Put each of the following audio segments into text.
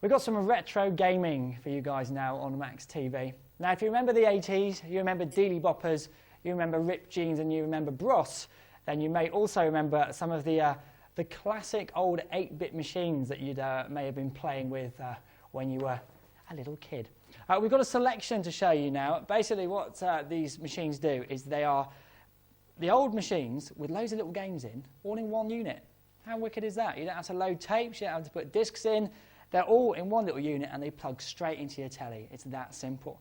We've got some retro gaming for you guys now on Max TV. Now, if you remember the 80s, you remember Dealey Boppers, you remember ripped jeans, and you remember Bros, then you may also remember some of the classic old 8-bit machines that you may have been playing with when you were a little kid. We've got a selection to show you now. Basically, what these machines do is they are the old machines with loads of little games in, all in one unit. How wicked is that? You don't have to load tapes, you don't have to put discs in. They're all in one little unit and they plug straight into your telly. It's that simple.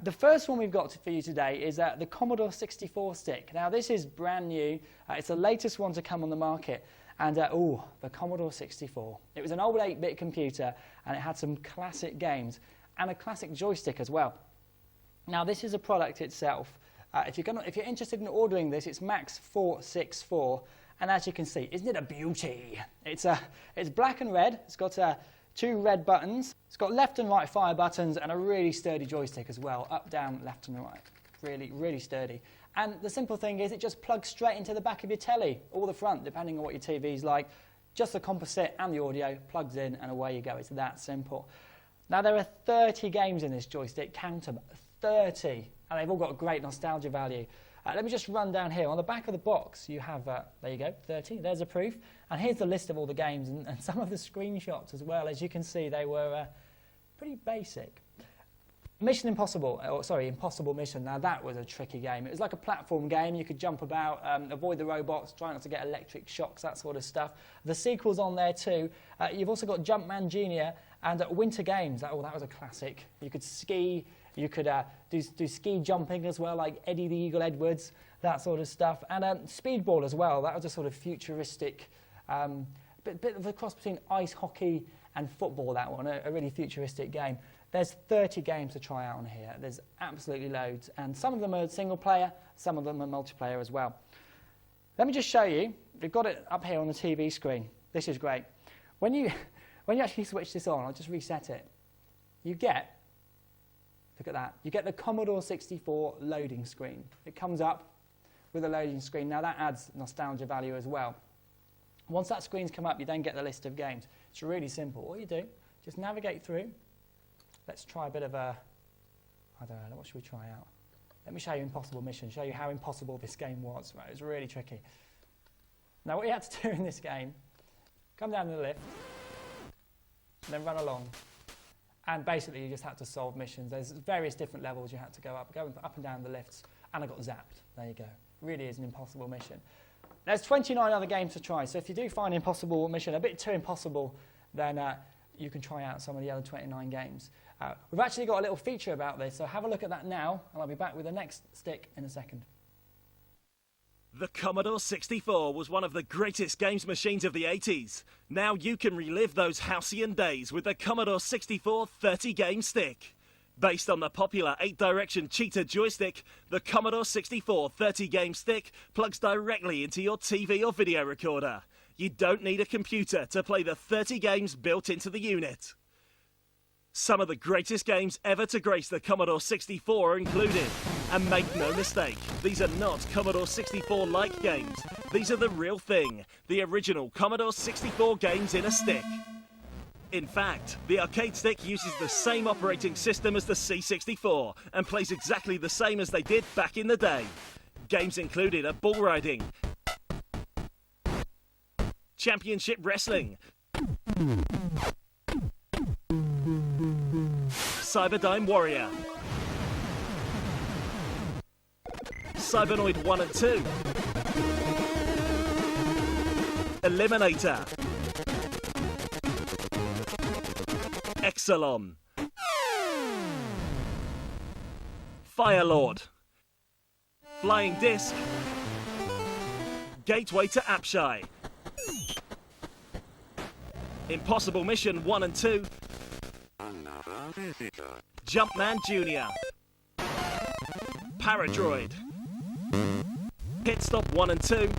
The first one we've got for you today is the Commodore 64 stick. Now this is brand new. It's the latest one to come on the market. And the Commodore 64. It was an old 8-bit computer and it had some classic games and a classic joystick as well. Now this is a product itself. If you're interested in ordering this, it's Max 464. And as you can see, isn't it a beauty? It's black and red. It's got 2 red buttons. It's got left and right fire buttons and a really sturdy joystick as well. Up, down, left and right. Really, really sturdy. And the simple thing is it just plugs straight into the back of your telly, or the front, depending on what your TV's like. Just the composite and the audio plugs in and away you go. It's that simple. Now there are 30 games in this joystick. Count them. 30. And they've all got great nostalgia value. Let me just run down here. On the back of the box, you have, there you go, 30. There's a proof. And here's the list of all the games and some of the screenshots as well. As you can see, they were pretty basic. Impossible Mission. Now, that was a tricky game. It was like a platform game. You could jump about, avoid the robots, try not to get electric shocks, that sort of stuff. The sequel's on there too. You've also got Jumpman Jr. and Winter Games. That was a classic. You could ski. You could do ski jumping as well, like Eddie the Eagle Edwards, that sort of stuff. And Speedball as well. That was a sort of futuristic, bit of a cross between ice hockey and football, that one, a really futuristic game. There's 30 games to try out on here. There's absolutely loads. And some of them are single player, some of them are multiplayer as well. Let me just show you. We've got it up here on the TV screen. This is great. When you actually switch this on, I'll just reset it. You get, look at that, you get the Commodore 64 loading screen. It comes up with a loading screen. Now that adds nostalgia value as well. Once that screen's come up, you then get the list of games. It's really simple. All you do, just navigate through. Let's try a bit of I don't know, what should we try out? Let me show you Impossible Mission, show you how impossible this game was. Right, it was really tricky. Now what you had to do in this game, come down the lift, and then run along. And basically you just had to solve missions. There's various different levels you had to go up and down the lifts, and I got zapped. There you go. Really is an impossible mission. There's 29 other games to try, so if you do find Impossible Mission a bit too impossible, then you can try out some of the other 29 games. We've actually got a little feature about this, so have a look at that now, and I'll be back with the next stick in a second. The Commodore 64 was one of the greatest games machines of the 80s. Now you can relive those halcyon days with the Commodore 64 30-game stick. Based on the popular 8-direction Cheetah joystick, the Commodore 64 30-game stick plugs directly into your TV or video recorder. You don't need a computer to play the 30 games built into the unit. Some of the greatest games ever to grace the Commodore 64 are included. And make no mistake, these are not Commodore 64-like games. These are the real thing, the original Commodore 64 games in a stick. In fact, the arcade stick uses the same operating system as the C64 and plays exactly the same as they did back in the day. Games included are bull riding, Championship Wrestling, Cyberdyne Warrior, Cybernoid 1 and 2, Eliminator, Exelon, Firelord, Flying Disc, Gateway to Apshai, Impossible Mission 1 and 2, Jumpman Jr., Paradroid, Pitstop 1 and 2,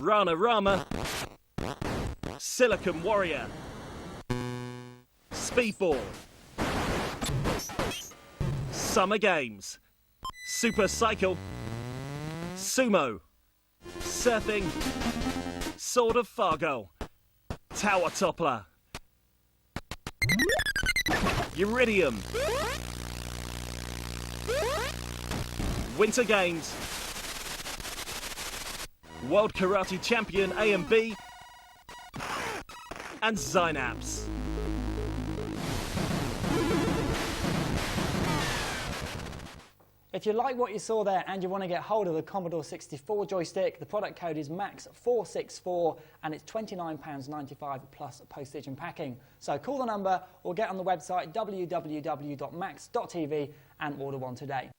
Rana Rama, Silicon Warrior, Speedball, Summer Games, Super Cycle, Sumo, Surfing, Sword of Fargo, Tower Toppler, Iridium, Winter Games, World Karate Champion A and B, and Zynaps. If you like what you saw there and you want to get hold of the Commodore 64 joystick, the product code is MAX464 and it's £29.95 plus postage and packing. So call the number or get on the website www.max.tv and order one today.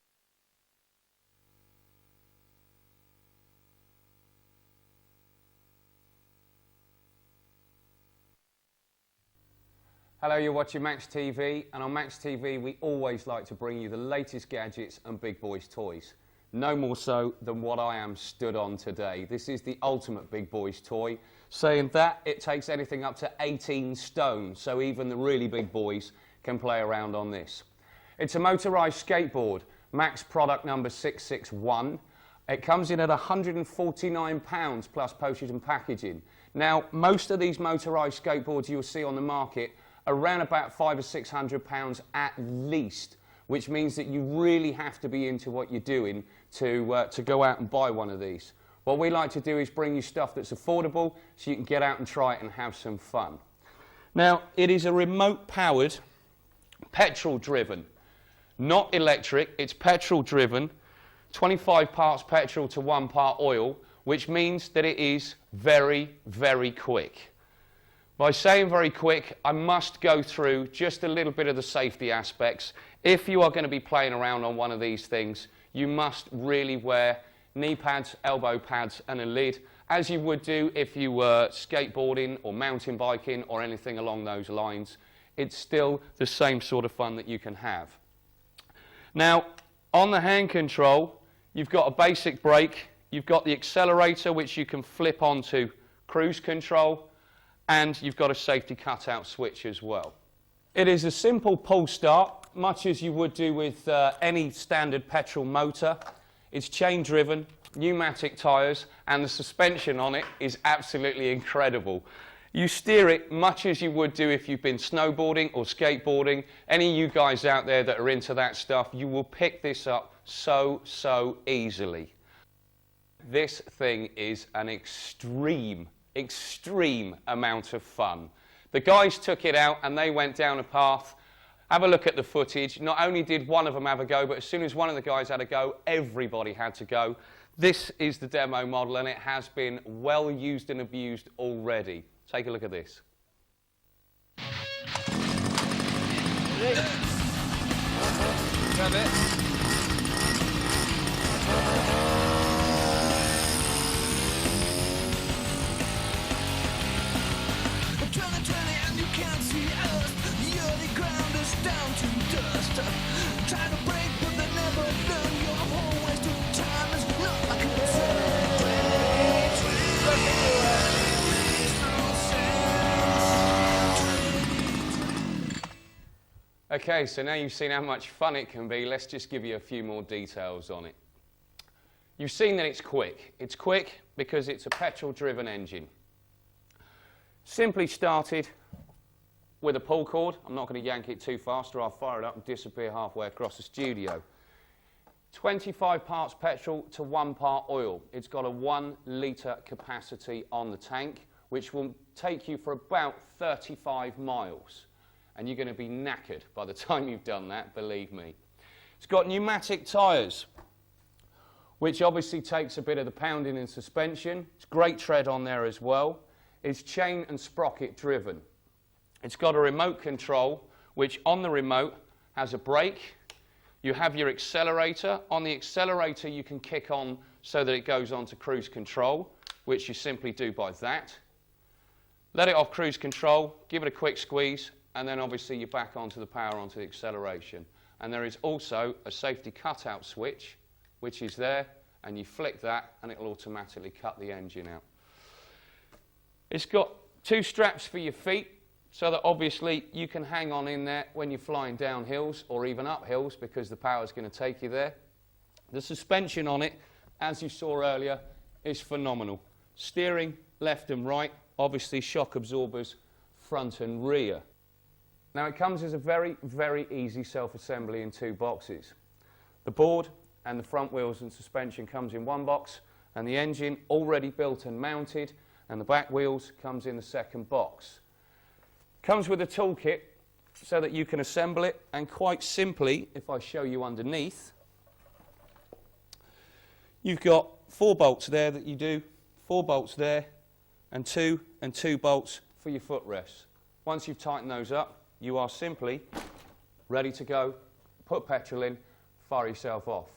Hello, you're watching Max TV, and on Max TV we always like to bring you the latest gadgets and big boys toys. No more so than what I am stood on today. This is the ultimate big boys toy. Saying that, it takes anything up to 18 stone, so even the really big boys can play around on this. It's a motorised skateboard, Max product number 661. It comes in at £149 plus postage and packaging. Now, most of these motorised skateboards you'll see on the market around about £500 or £600 at least, which means that you really have to be into what you're doing to go out and buy one of these. What we like to do is bring you stuff that's affordable so you can get out and try it and have some fun. Now, it is a remote powered, petrol driven, not electric, it's petrol driven, 25 parts petrol to 1 part oil, which means that it is very, very quick. By saying very quick, I must go through just a little bit of the safety aspects. If you are going to be playing around on one of these things, you must really wear knee pads, elbow pads and a lid, as you would do if you were skateboarding or mountain biking or anything along those lines. It's still the same sort of fun that you can have. Now, on the hand control, you've got a basic brake, you've got the accelerator which you can flip onto cruise control, and you've got a safety cutout switch as well. It is a simple pull start, much as you would do with any standard petrol motor. It's chain driven, pneumatic tyres, and the suspension on it is absolutely incredible. You steer it much as you would do if you've been snowboarding or skateboarding. Any of you guys out there that are into that stuff, you will pick this up so easily. This thing is an extreme amount of fun. The guys took it out and they went down a path. Have a look at the footage. Not only did one of them have a go, but as soon as one of the guys had a go, everybody had to go. This is the demo model and it has been well used and abused already. Take a look at this. Grab it. Okay, so now you've seen how much fun it can be, let's just give you a few more details on it. You've seen that it's quick. It's quick because it's a petrol-driven engine. Simply started with a pull cord. I'm not going to yank it too fast or I'll fire it up and disappear halfway across the studio. 25 parts petrol to 1 part oil. It's got a 1 litre capacity on the tank, which will take you for about 35 miles. And you're going to be knackered by the time you've done that, believe me. It's got pneumatic tyres, which obviously takes a bit of the pounding in suspension. It's great tread on there as well. It's chain and sprocket driven. It's got a remote control, which on the remote has a brake. You have your accelerator. On the accelerator, you can kick on so that it goes on to cruise control, which you simply do by that. Let it off cruise control, give it a quick squeeze, and then obviously you're back onto the power, onto the acceleration. And there is also a safety cutout switch, which is there, and you flick that, and it'll automatically cut the engine out. It's got 2 straps for your feet, so that obviously you can hang on in there when you're flying down hills or even up hills, because the power's going to take you there. The suspension on it, as you saw earlier, is phenomenal. Steering left and right, obviously shock absorbers front and rear. Now it comes as a very, very easy self-assembly in 2 boxes. The board and the front wheels and suspension comes in 1 box, and the engine already built and mounted, and the back wheels comes in the 2nd box. Comes with a toolkit so that you can assemble it, and quite simply, if I show you underneath, you've got 4 bolts there that you do, 4 bolts there, and 2 bolts for your footrests. Once you've tightened those up, you are simply ready to go, put petrol in, fire yourself off.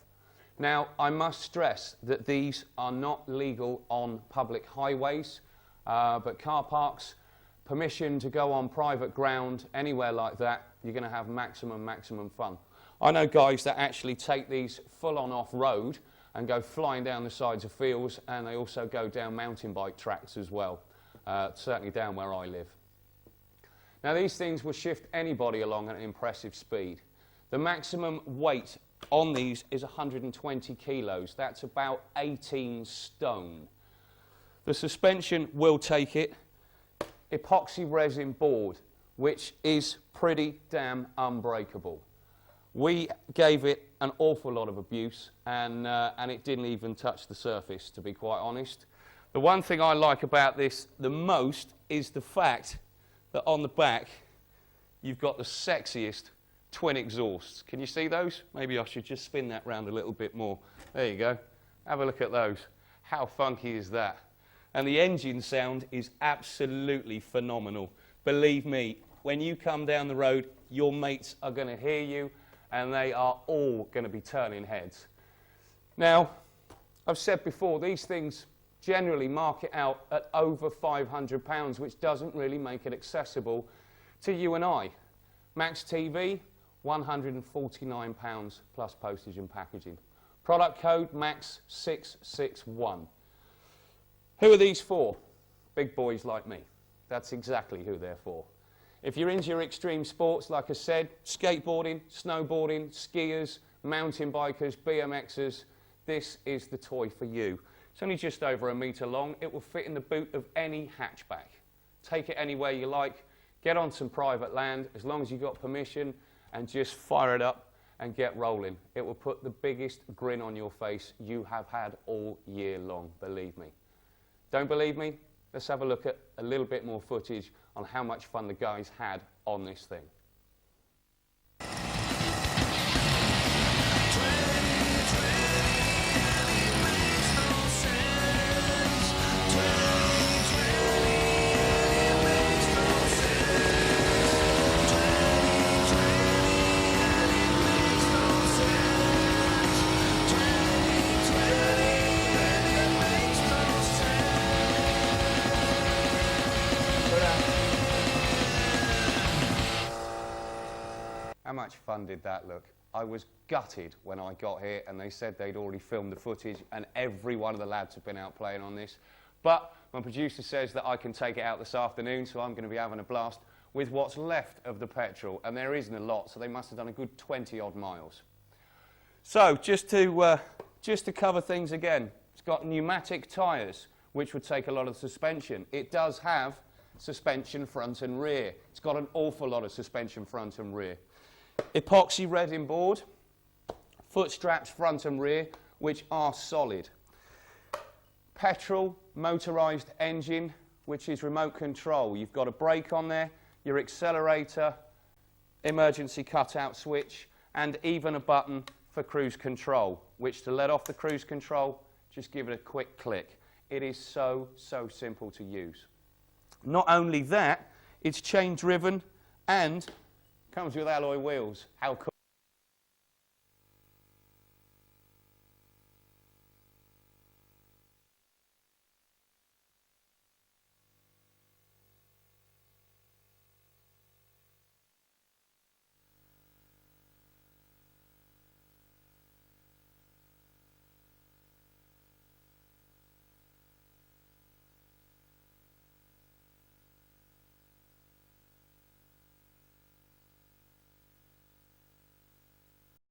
Now, I must stress that these are not legal on public highways, but car parks, permission to go on private ground, anywhere like that, you're going to have maximum fun. I know guys that actually take these full on off-road and go flying down the sides of fields, and they also go down mountain bike tracks as well, certainly down where I live. Now these things will shift anybody along at an impressive speed. The maximum weight on these is 120 kilos. That's about 18 stone. The suspension will take it. Epoxy resin board, which is pretty damn unbreakable. We gave it an awful lot of abuse, and it didn't even touch the surface, to be quite honest. The one thing I like about this the most is the fact that on the back you've got the sexiest twin exhausts. Can you see those? Maybe I should just spin that round a little bit more. There you go. Have a look at those. How funky is that? And the engine sound is absolutely phenomenal. Believe me, when you come down the road, your mates are going to hear you, and they are all going to be turning heads. Now, I've said before, these things generally market out at over £500, which doesn't really make it accessible to you and I. Max TV, £149 plus postage and packaging. Product code MAX661. Who are these for? Big boys like me. That's exactly who they're for. If you're into your extreme sports, like I said, skateboarding, snowboarding, skiers, mountain bikers, BMXers, this is the toy for you. It's only just over 1 metre long. It will fit in the boot of any hatchback. Take it anywhere you like, get on some private land, as long as you've got permission, and just fire it up and get rolling. It will put the biggest grin on your face you have had all year long, believe me. Don't believe me? Let's have a look at a little bit more footage on how much fun the guys had on this thing. How much fun did that look? I was gutted when I got here and they said they'd already filmed the footage and every one of the lads have been out playing on this. But my producer says that I can take it out this afternoon, so I'm going to be having a blast with what's left of the petrol, and there isn't a lot, so they must have done a good 20-odd miles. So just to cover things again, it's got pneumatic tyres, which would take a lot of suspension. It does have suspension front and rear. It's got an awful lot of suspension front and rear. Epoxy resin board, foot straps front and rear, which are solid. Petrol motorised engine, which is remote control. You've got a brake on there, your accelerator, emergency cutout switch, and even a button for cruise control, which to let off the cruise control, just give it a quick click. It is so simple to use. Not only that, it's chain driven and comes with alloy wheels. How cool.